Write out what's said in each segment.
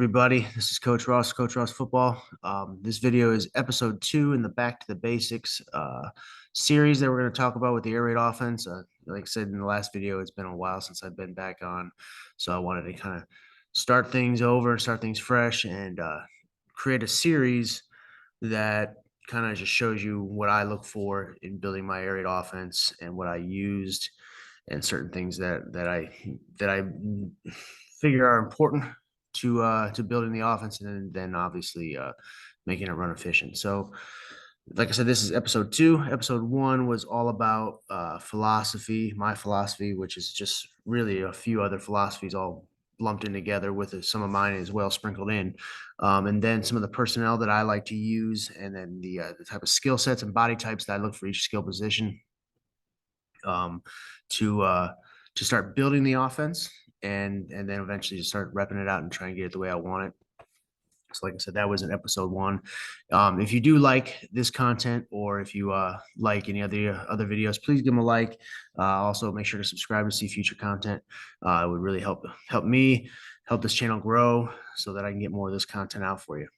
everybody? This is Coach Ross Football. This video is episode 2 in the Back to the Basics series that we're going to talk about with the air raid offense. Like I said in the last video, it's been a while since I've been back on, so I wanted to kind of start things over, start things fresh, and create a series that kind of just shows you what I look for in building my air raid offense and what I used and certain things that I figure are important to building the offense, and then obviously making it run efficient. So, like I said, this is episode 2. Episode 1 was all about philosophy, my philosophy, which is just really a few other philosophies all lumped in together with some of mine as well sprinkled in, and then some of the personnel that I like to use, and then the type of skill sets and body types that I look for each skill position, um, to start building the offense, and then eventually just start repping it out and try and get it the way I want it. So like I said, that was in episode 1. If you do like this content, or if you like any other videos, please give them a like. Also, make sure to subscribe to see future content. It would really help me, help this channel grow so that I can get more of this content out for you.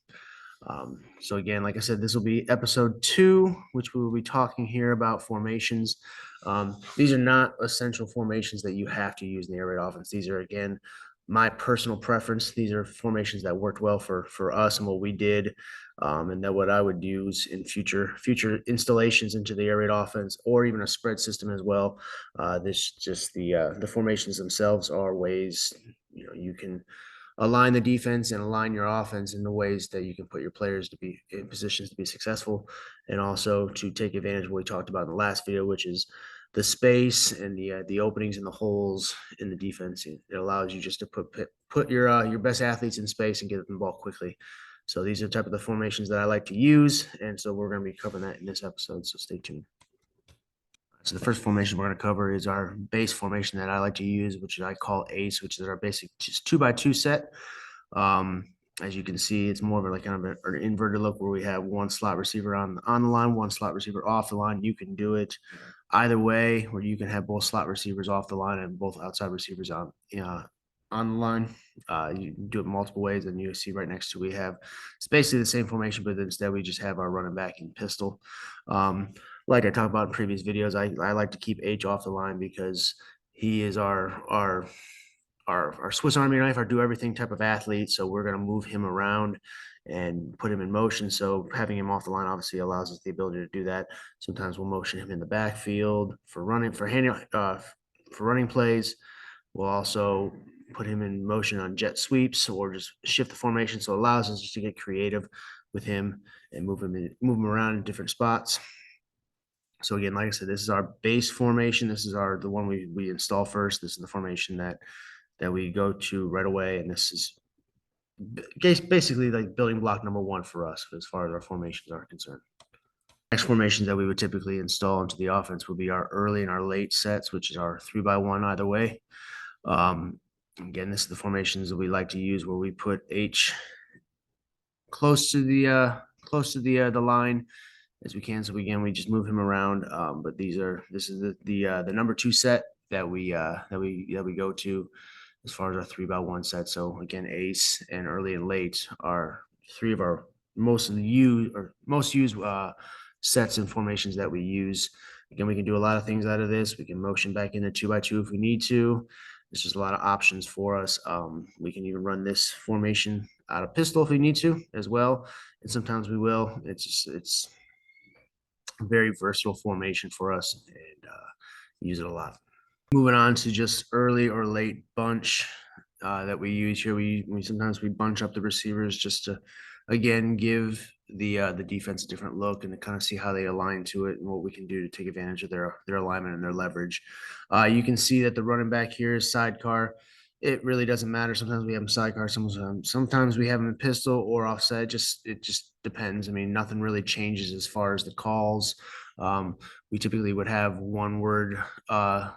So again, like I said, this will be episode 2, which we will be talking here about formations. These are not essential formations that you have to use in the air raid offense. These are, again, my personal preference. These are formations that worked well for us and what we did, and that what I would use in future installations into the air raid offense, or even a spread system as well. The formations themselves are ways you can align the defense and align your offense in the ways that you can put your players to be in positions to be successful, and also to take advantage of what we talked about in the last video, which is the space and the openings and the holes in the defense. It allows you just to put your best athletes in space and get them the ball quickly. So these are the type of the formations that I like to use, and so we're going to be covering that in this episode, so stay tuned. So the first formation we're going to cover is our base formation that I like to use, which I call ACE, which is our basic just 2x2 set. As you can see, it's more of like kind of an inverted look where we have one slot receiver on the line, one slot receiver off the line. You can do it either way, where you can have both slot receivers off the line and both outside receivers on the line. You can do it multiple ways, and you see right next to we have it's basically the same formation, but instead we just have our running back in pistol. Like I talked about in previous videos, I like to keep H off the line because he is our Swiss Army knife, our do everything type of athlete. So we're going to move him around and put him in motion. So having him off the line obviously allows us the ability to do that. Sometimes we'll motion him in the backfield for running plays. We'll also put him in motion on jet sweeps, or just shift the formation. So it allows us just to get creative with him and move him around in different spots. So again, like I said, this is our base formation. This is the one we install first. This is the formation that we go to right away, and this is basically like building block number 1 for us as far as our formations are concerned. Next formations that we would typically install into the offense would be our early and our late sets, which is our 3x1 either way. Again, this is the formations that we like to use, where we put H close to the line as we can. So again, we just move him around. But this is the number 2 set that we go to as far as our 3x1 set. So again, ace and early and late are 3 of our most used sets and formations that we use. Again, we can do a lot of things out of this. We can motion back into 2x2 if we need to. There's just a lot of options for us. We can even run this formation out of pistol if we need to as well, and sometimes we will. It's a very versatile formation for us, and use it a lot. Moving on to just early or late bunch that we use here. We sometimes bunch up the receivers just to, again, give the defense a different look and to kind of see how they align to it and what we can do to take advantage of their alignment and their leverage. You can see that the running back here is sidecar. It really doesn't matter. Sometimes we have them sidecar. Sometimes we have them in pistol or offset. It just depends. I mean, nothing really changes as far as the calls. We typically would have one-word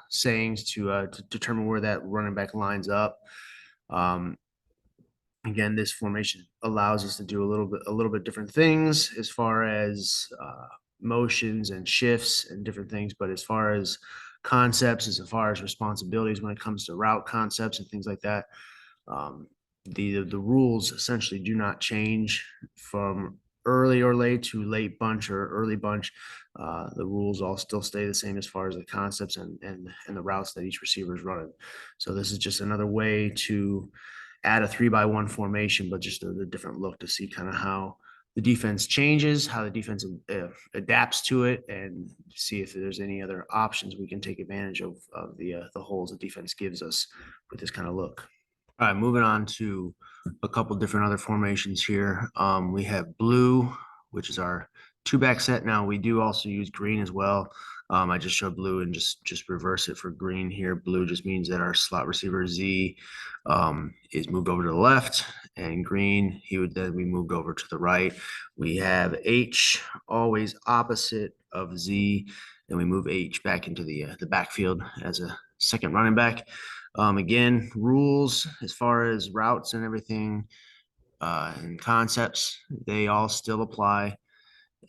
sayings to determine where that running back lines up. Again, this formation allows us to do a little bit different things as far as motions and shifts and different things. But as far as concepts, as far as responsibilities when it comes to route concepts and things like that, the rules essentially do not change from early or late to late bunch or early bunch. The rules all still stay the same as far as the concepts and the routes that each receiver is running. So this is just another way to add a 3-by-1 formation, but just a different look to see kind of how the defense changes, how the defense adapts to it, and see if there's any other options we can take advantage of the holes the defense gives us with this kind of look. All right, moving on to a couple different other formations here. We have blue, which is our two-back set. Now we do also use green as well. I just showed blue and just reverse it for green here. Blue just means that our slot receiver Z is moved over to the left, and green he would then be moved over to the right. We have H always opposite of Z, and we move H back into the backfield as a second running back. Again, rules as far as routes and everything and concepts, they all still apply.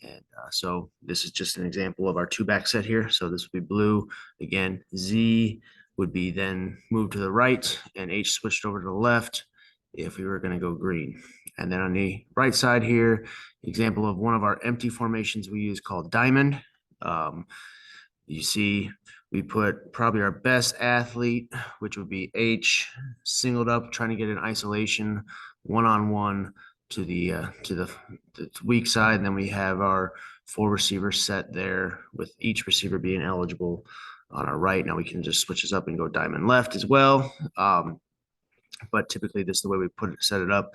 And so this is just an example of our two-back set here. So this would be blue. Again, Z would be then moved to the right and H switched over to the left if we were going to go green. And then on the right side here, example of one of our empty formations we use called diamond. You see, we put probably our best athlete, which would be H, singled up, trying to get an isolation, one-on-one to the weak side. And then we have our 4 receivers set there, with each receiver being eligible on our right. Now we can just switch this up and go diamond left as well. But typically this is the way we set it up.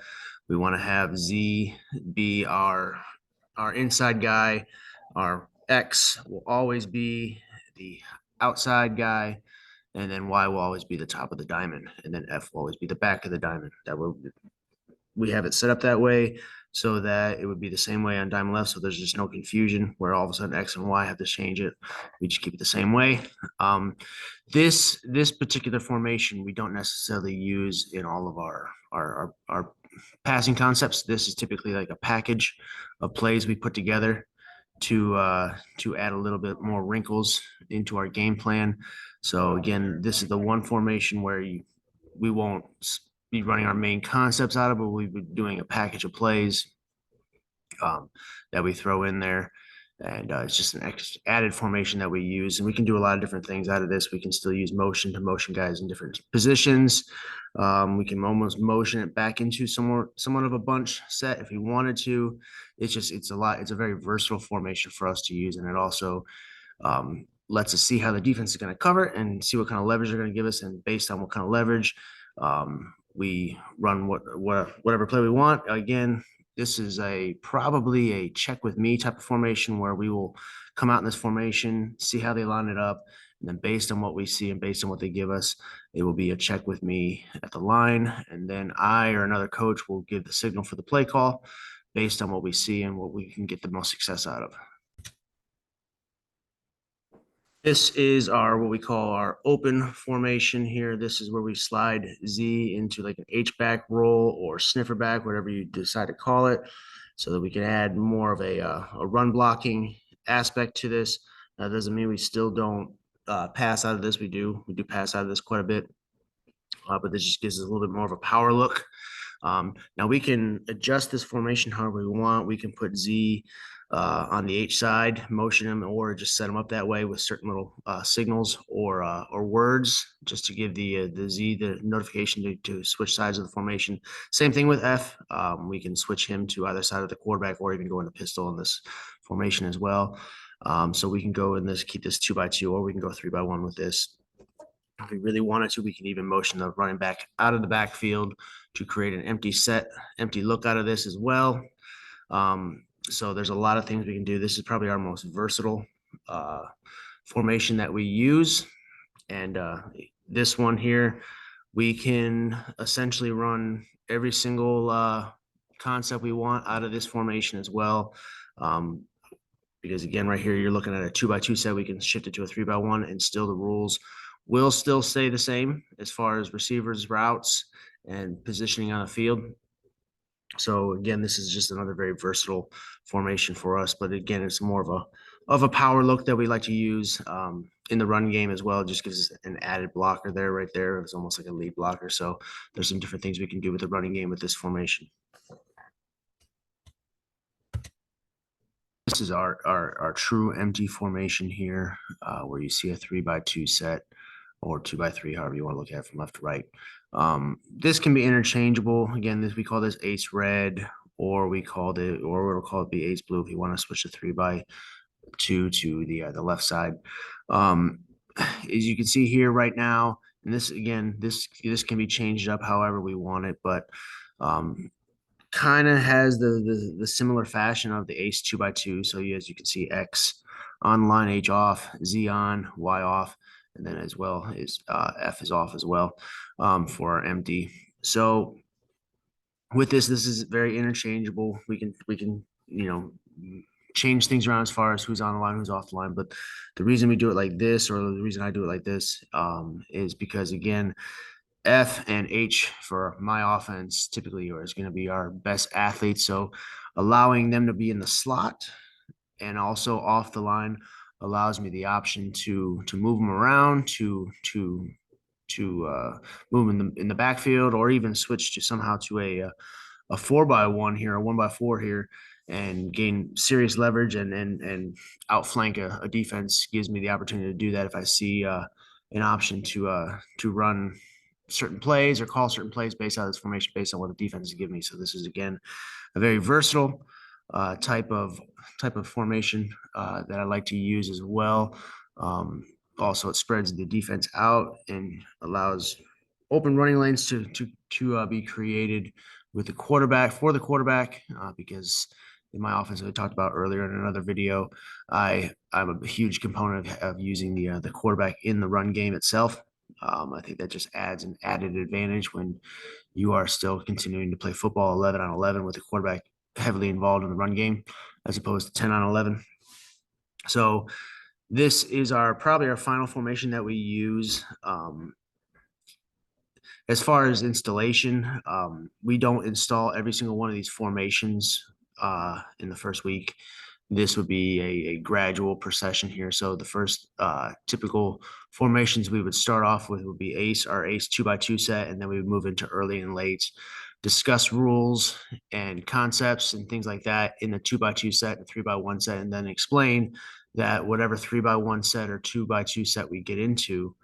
We want to have Z be our inside guy. Our X will always be the outside guy, and then Y will always be the top of the diamond, and then F will always be the back of the diamond. That will we have it set up that way so that it would be the same way on diamond left. So there's just no confusion where all of a sudden X and Y have to change it. We just keep it the same way. This particular formation we don't necessarily use in all of our passing concepts. This is typically like a package of plays we put together to add a little bit more wrinkles into our game plan. So again, this is the one formation where we won't be running our main concepts out of, but we'll be doing a package of plays that we throw in there. And it's just an added formation that we use. And we can do a lot of different things out of this. We can still use motion to motion guys in different positions. We can almost motion it back into somewhat of a bunch set if we wanted to. It's a very versatile formation for us to use. And it also lets us see how the defense is going to cover and see what kind of leverage they're going to give us. And based on what kind of leverage, we run whatever play we want. Again, this is probably a check with me type of formation where we will come out in this formation, see how they line it up, and then based on what we see and based on what they give us, it will be a check with me at the line. And then I or another coach will give the signal for the play call based on what we see and what we can get the most success out of. This is what we call our open formation here. This is where we slide Z into like an H-back roll or sniffer back, whatever you decide to call it, so that we can add more of a run blocking aspect to this. That doesn't mean we still don't pass out of this. We do pass out of this quite a bit, but this just gives us a little bit more of a power look. Now we can adjust this formation however we want. We can put Z on the H side, motion him, or just set him up that way with certain little signals or words, just to give the Z the notification to switch sides of the formation. Same thing with F. We can switch him to either side of the quarterback, or even go into pistol in this formation as well. So we can go in this, keep this 2-by-2, or we can go 3-by-1 with this. If we really wanted to, we can even motion the running back out of the backfield to create an empty look out of this as well. So there's a lot of things we can do. This is probably our most versatile formation that we use. And this one here, we can essentially run every single concept we want out of this formation as well. Because again, right here, you're looking at a 2-by-2 set. We can shift it to a 3-by-1, and still the rules will still stay the same as far as receivers, routes, and positioning on the field. So again, this is just another very versatile formation for us. But again, it's more of of a power look that we like to use in the run game as well. It just gives us an added blocker there, right there. It's almost like a lead blocker. So there's some different things we can do with the running game with this formation. This is our true empty formation here, where you see a 3x2 set or 2x3, however you want to look at it from left to right. This can be interchangeable. Again, we call this ace red, or we'll call it the ace blue if you want to switch the 3x2 to the left side. As you can see here right now, and this again, this can be changed up however we want it, but kind of has the similar fashion of the ace 2x2. So as you can see, X on line, H off, Z on, Y off, and then as well is F is off as well for our empty. So with this is very interchangeable. We can change things around as far as who's on the line, who's off the line. But the reason we do it like this, or the reason I do it like this, is because again, F and H for my offense typically is going to be our best athletes. So allowing them to be in the slot and also off the line allows me the option to move them around, to move in the backfield, or even switch to somehow to a 4x1 here, a 1x4 here, and gain serious leverage and outflank a defense. Gives me the opportunity to do that if I see an option to run certain plays or call certain plays based on this formation, based on what the defense is giving me. So this is again a very versatile type of formation that I like to use as well. Also, it spreads the defense out and allows open running lanes to be created with the quarterback for the quarterback because in my offense, I talked about earlier in another video, I'm a huge component of using the quarterback in the run game itself. I think that just adds an added advantage when you are still continuing to play football 11 on 11 with the quarterback heavily involved in the run game as opposed to 10 on 11. So this is probably our final formation that we use. As far as installation, we don't install every single one of these formations in the first week. This would be a gradual procession here. So the first typical formations we would start off with would be ace, our ace 2x2 set, and then we would move into early and late, discuss rules and concepts and things like that in the 2x2 set and 3x1 set, and then explain that whatever 3x1 set or 2x2 set we get into,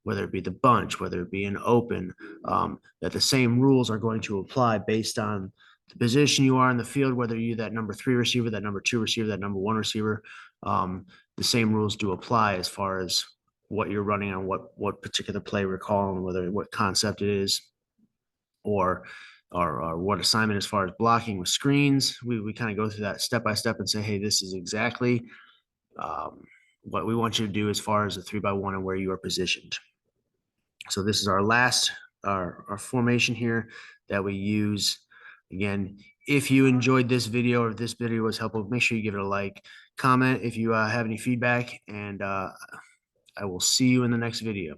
whether it be the bunch, whether it be an open, that the same rules are going to apply based on the position you are in the field, whether you're that number 3 receiver, that number 2 receiver, that number 1 receiver. The same rules do apply as far as what you're running on, what particular play we're calling, what concept it is, or what assignment as far as blocking with screens. We kind of go through that step by step and say, hey, this is exactly what we want you to do as far as a 3x1 and where you are positioned. So this is our last our formation here that we use. Again, if you enjoyed this video or if this video was helpful, make sure you give it a like, comment if you have any feedback, and I will see you in the next video.